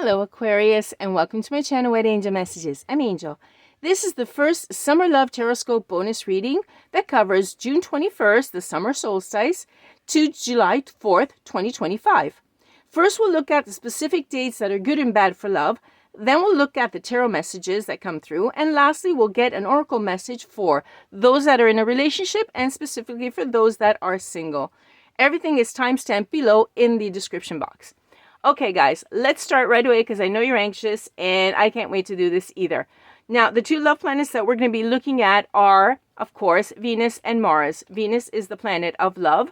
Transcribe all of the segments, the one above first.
Hello Aquarius, and welcome to my channel with Angel Messages. I'm Angel. This is the first Summer Love Tarotscope bonus reading that covers June 21st, the summer solstice, to July 4th, 2025. First, we'll look at the specific dates that are good and bad for love. Then we'll look at the tarot messages that come through. And lastly, we'll get an oracle message for those that are in a relationship and specifically for those that are single. Everything is timestamped below in the description box. Okay, guys, let's start right away because I know you're anxious and I can't wait to do this either. Now, the two love planets that we're going to be looking at are, of course, Venus and Mars. Venus is the planet of love.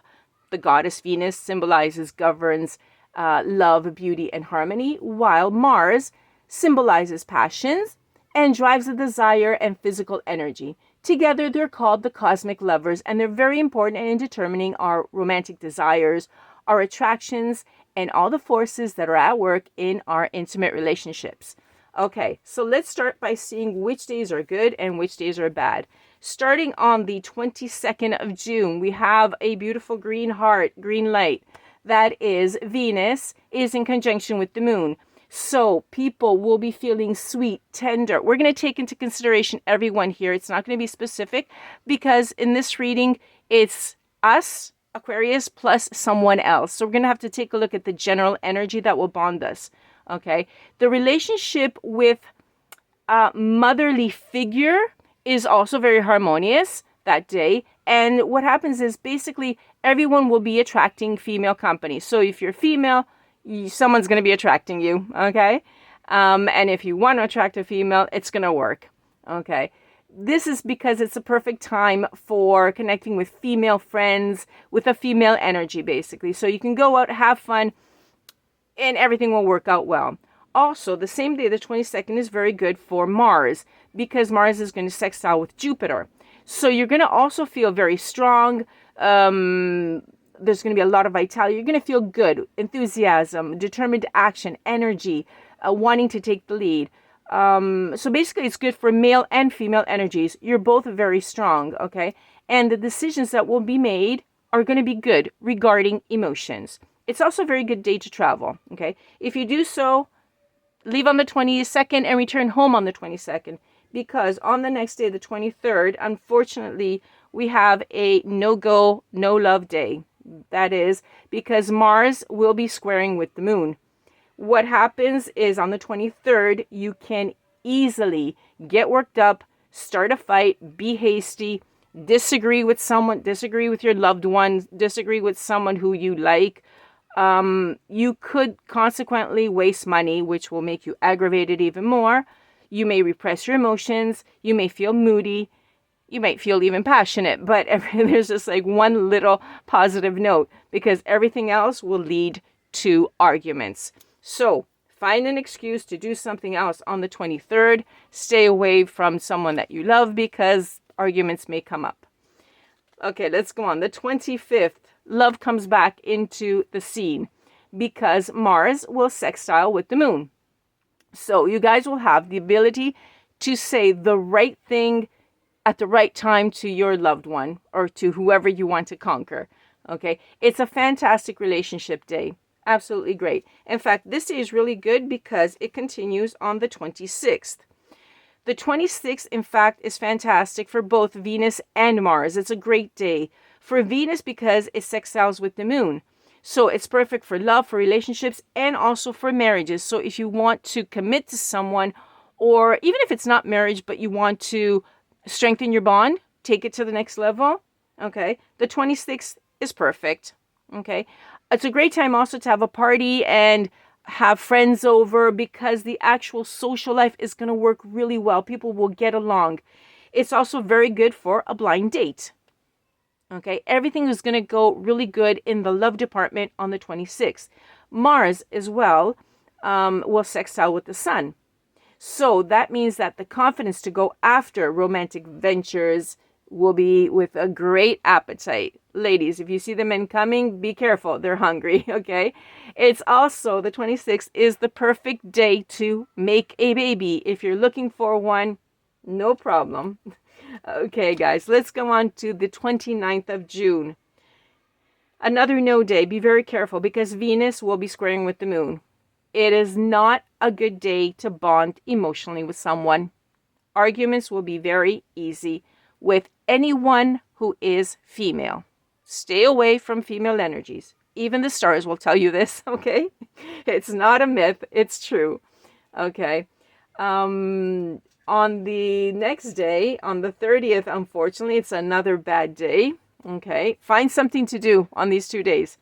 The goddess Venus symbolizes, governs love, beauty, and harmony, while Mars symbolizes passions and drives the desire and physical energy. Together, they're called the cosmic lovers, and they're very important in determining our romantic desires, our attractions, and all the forces that are at work in our intimate relationships. Okay, so let's start by seeing which days are good and which days are bad. Starting on the 22nd of June, we have a beautiful green heart, green light. That is Venus is in conjunction with the moon. So people will be feeling sweet, tender. We're going to take into consideration everyone here. It's not going to be specific because in this reading, it's us, Aquarius, plus someone else. So we're going to have to take a look at the general energy that will bond us. Okay. The relationship with a motherly figure is also very harmonious that day. And what happens is basically everyone will be attracting female company. So if you're female, someone's going to be attracting you. Okay. And if you want to attract a female, it's going to work. Okay. This is because it's a perfect time for connecting with female friends, with a female energy, basically. So you can go out, have fun, and everything will work out well. Also, the same day, the 22nd, is very good for Mars because Mars is going to sextile with Jupiter. So you're going to also feel very strong. There's going to be a lot of vitality. You're going to feel good, enthusiasm, determined action, energy, wanting to take the lead. So basically it's good for male and female energies. You're both very strong, okay? And the decisions that will be made are going to be good regarding emotions. It's also a very good day to travel, okay? If you do so, leave on the 22nd and return home on the 22nd because on the next day, the 23rd, unfortunately, we have a no-go, no-love day. That is because Mars will be squaring with the moon. What happens is on the 23rd, you can easily get worked up, start a fight, be hasty, disagree with someone, disagree with your loved ones, disagree with someone who you like. You could consequently waste money, which will make you aggravated even more. You may repress your emotions. You may feel moody. You might feel even passionate, but there's just like one little positive note because everything else will lead to arguments. So find an excuse to do something else on the 23rd. Stay away from someone that you love because arguments may come up. Okay, let's go on. The 25th, love comes back into the scene because Mars will sextile with the moon. So you guys will have the ability to say the right thing at the right time to your loved one or to whoever you want to conquer. Okay, it's a fantastic relationship day. Absolutely great. In fact, this day is really good because it continues on the 26th. The 26th, in fact, is fantastic for both Venus and Mars. It's a great day for Venus because it sextiles with the moon. So it's perfect for love, for relationships, and also for marriages. So if you want to commit to someone, or even if it's not marriage, but you want to strengthen your bond, take it to the next level, okay, the 26th is perfect, okay. It's a great time also to have a party and have friends over because the actual social life is going to work really well. People will get along. It's also very good for a blind date. Okay, everything is going to go really good in the love department on the 26th. Mars as well will sextile with the sun. So that means that the confidence to go after romantic ventures will be with a great appetite. Ladies, if you see the men coming, be careful. They're hungry, okay? It's also, the 26th is the perfect day to make a baby. If you're looking for one, no problem. Okay, guys, let's go on to the 29th of June. Another no day. Be very careful because Venus will be squaring with the moon. It is not a good day to bond emotionally with someone. Arguments will be very easy with anyone who is female. Stay away from female energies. Even the stars will tell you this, okay? It's not a myth, it's true. Okay. On the next day, on the 30th, unfortunately, it's another bad day. Okay. Find something to do on these 2 days.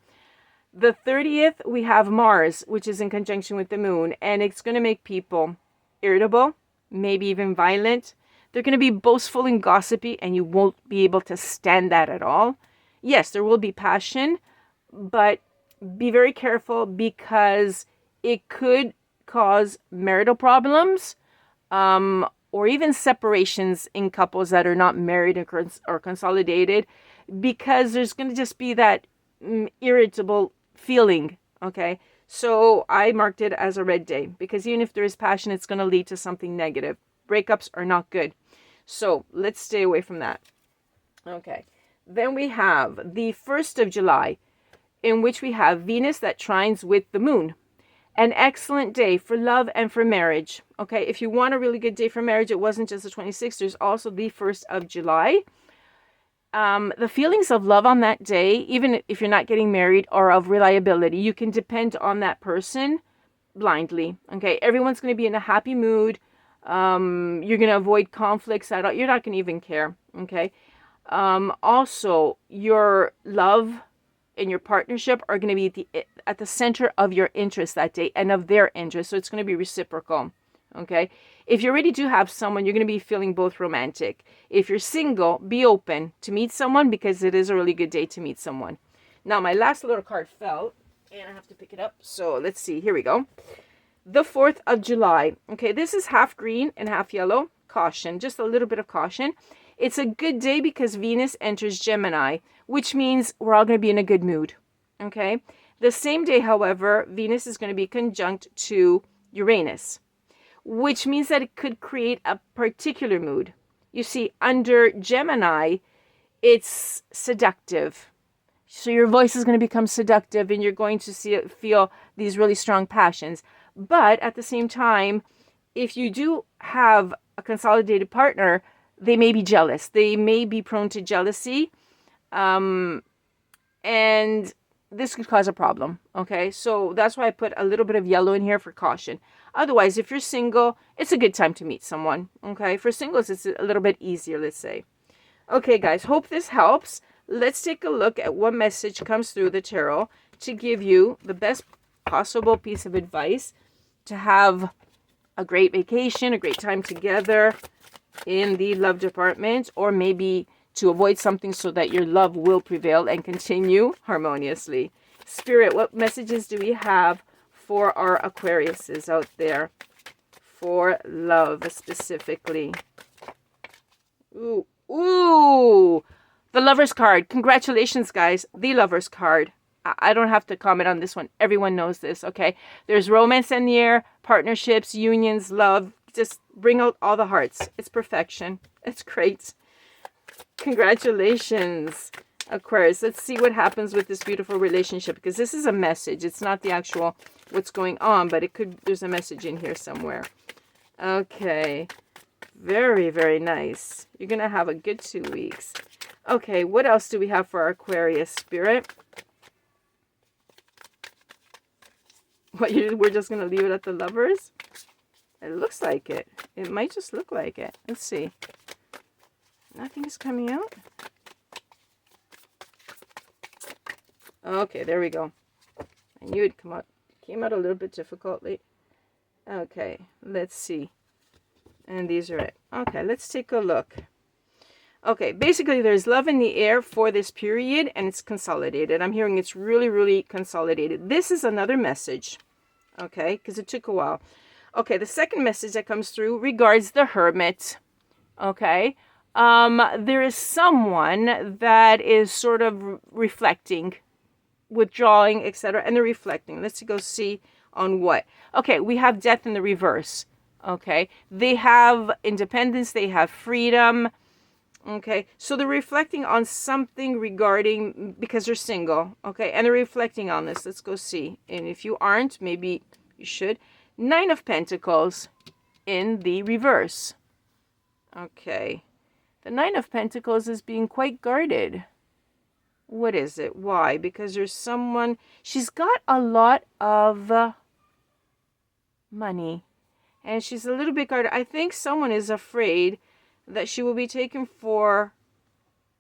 The 30th, we have Mars, which is in conjunction with the moon, and it's going to make people irritable, maybe even violent. They're going to be boastful and gossipy, and you won't be able to stand that at all. Yes, there will be passion, but be very careful because it could cause marital problems, or even separations in couples that are not married or consolidated, because there's going to just be that irritable feeling. Okay, so I marked it as a red day because even if there is passion, it's going to lead to something negative. Breakups are not good, so let's stay away from that. Okay, then we have the 1st of July, in which we have Venus that trines with the moon. An excellent day for love and for marriage. Okay, if you want a really good day for marriage, it wasn't just the 26th, there's also the 1st of July. The feelings of love on that day, even if you're not getting married, are of reliability. You can depend on that person blindly. Okay, everyone's going to be in a happy mood. You're going to avoid conflicts at all. You're not going to even care. Okay. Also, your love and your partnership are going to be at the center of your interest that day and of their interest. So it's going to be reciprocal. Okay. If you already do have someone, you're going to be feeling both romantic. If you're single, be open to meet someone because it is a really good day to meet someone. Now, my last little card fell and I have to pick it up. So let's see. Here we go. The 4th of July. Okay. This is half green and half yellow. Caution. Just a little bit of caution. It's a good day because Venus enters Gemini, which means we're all going to be in a good mood. Okay. The same day, however, Venus is going to be conjunct to Uranus, which means that it could create a particular mood. You see, under Gemini, it's seductive. So your voice is going to become seductive and you're going to feel these really strong passions. But at the same time, if you do have a consolidated partner, they may be jealous. They may be prone to jealousy. And this could cause a problem. Okay, so that's why I put a little bit of yellow in here for caution. Otherwise, if you're single, it's a good time to meet someone. Okay, for singles, it's a little bit easier, let's say. Okay, guys, hope this helps. Let's take a look at what message comes through the tarot to give you the best possible piece of advice to have a great vacation, a great time together in the love department, or maybe to avoid something so that your love will prevail and continue harmoniously. Spirit, what messages do we have for our Aquariuses out there for love specifically? Ooh, the Lover's card. Congratulations, guys. The Lover's card. I don't have to comment on this one. Everyone knows this, okay? There's romance in the air, partnerships, unions, love. Just bring out all the hearts. It's perfection. It's great. Congratulations, Aquarius. Let's see what happens with this beautiful relationship, because this is a message. It's not the actual what's going on, but there's a message in here somewhere. Okay. Very, very nice. You're going to have a good 2 weeks. Okay, what else do we have for our Aquarius, Spirit? We're just going to leave it at the Lovers? It looks like it. It might just look like it. Let's see. Nothing is coming out. Okay, there we go. I knew it'd come out. Came out a little bit difficultly. Okay, let's see. And these are it. Okay, let's take a look. Okay, basically there's love in the air for this period, and it's consolidated. I'm hearing it's really, really consolidated. This is another message, okay, because it took a while. Okay, the second message that comes through regards the Hermit, okay. There is someone that is sort of reflecting, withdrawing, etc., and they're reflecting. Let's go see on what. Okay, we have death in the reverse, okay. They have independence, they have freedom. Okay, so they're reflecting on something regarding, because they're single, okay, and they're reflecting on this. Let's go see. And if you aren't, maybe You should. 9 of Pentacles in the reverse. Okay. The 9 of Pentacles is being quite guarded. What is it? Why? Because there's someone... She's got a lot of money. And she's a little bit guarded. I think someone is afraid that she will be taken for...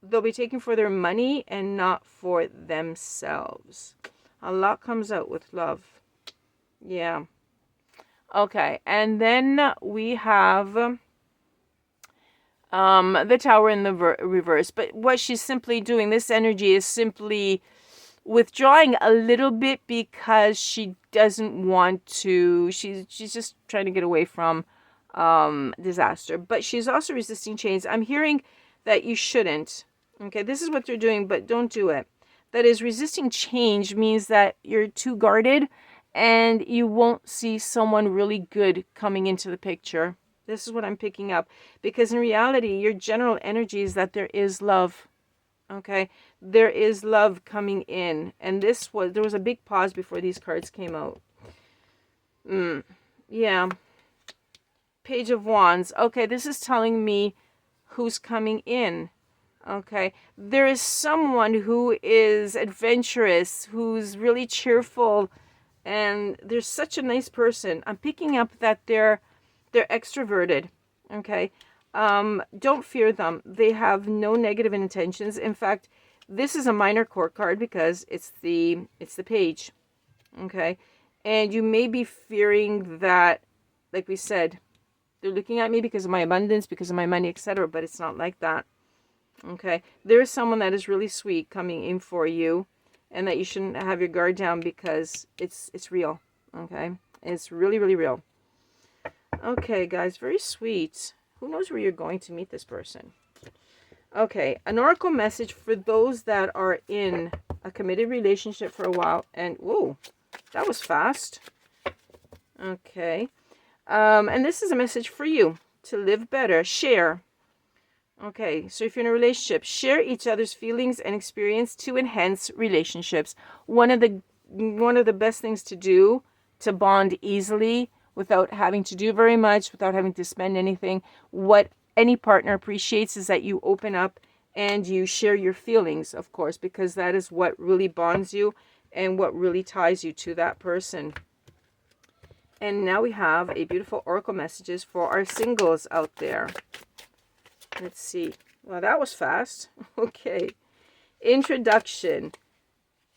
They'll be taken for their money and not for themselves. A lot comes out with love. Yeah. Okay. And then we have the Tower in the reverse. But what she's simply doing, this energy is simply withdrawing a little bit because she doesn't want to. She's just trying to get away from disaster. But she's also resisting change. I'm hearing that you shouldn't. Okay, this is what they're doing, but don't do it. That is, resisting change means that you're too guarded and you won't see someone really good coming into the picture. This is what I'm picking up. Because in reality, your general energy is that there is love. Okay, there is love coming in. And there was a big pause before these cards came out. Yeah. Page of Wands. Okay, this is telling me who's coming in. Okay, there is someone who is adventurous, who's really cheerful, and they're such a nice person. I'm picking up that they're extroverted. Okay, don't fear them. They have no negative intentions. In fact, this is a minor court card because it's the page. Okay, and you may be fearing that, like we said, they're looking at me because of my abundance, because of my money, etc. But it's not like that. Okay, there is someone that is really sweet coming in for you, and that you shouldn't have your guard down because it's real. Okay, it's really, really real. Okay, guys, very sweet. Who knows where you're going to meet this person? Okay, an oracle message for those that are in a committed relationship for a while. And whoa, that was fast. Okay, and this is a message for you to live better. Share. Okay, so if you're in a relationship, share each other's feelings and experience to enhance relationships. One of the best things to do to bond easily without having to do very much, without having to spend anything. What any partner appreciates is that you open up and you share your feelings, of course, because that is what really bonds you and what really ties you to that person. And now we have a beautiful oracle messages for our singles out there. Let's see. Well, that was fast. Okay. Introduction.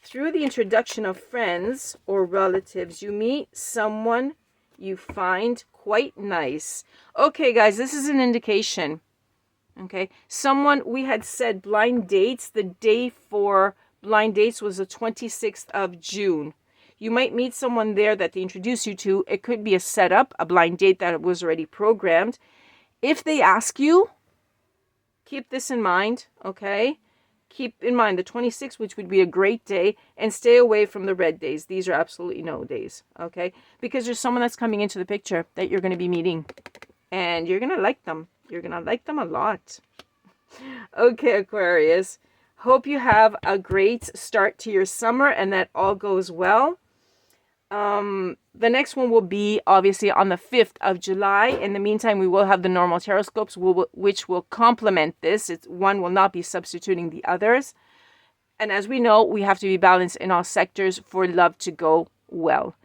Through the introduction of friends or relatives, you meet someone you find quite nice. Okay, guys, this is an indication. Okay. We had said blind dates. The day for blind dates was the 26th of June. You might meet someone there that they introduce you to. It could be a setup, a blind date that was already programmed. If they ask you, keep this in mind, okay? Keep in mind the 26th, which would be a great day, and stay away from the red days. These are absolutely no days, okay? Because there's someone that's coming into the picture that you're going to be meeting, and you're going to like them. You're going to like them a lot. Okay, Aquarius. Hope you have a great start to your summer and that all goes well. The next one will be obviously on the 5th of July. In the meantime, we will have the normal Tarotscopes, which will complement this. One will not be substituting the others. And as we know, we have to be balanced in all sectors for love to go well.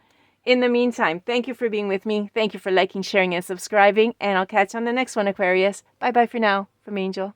In the meantime, thank you for being with me. Thank you for liking, sharing, and subscribing. And I'll catch you on the next one, Aquarius. Bye-bye for now from Angel.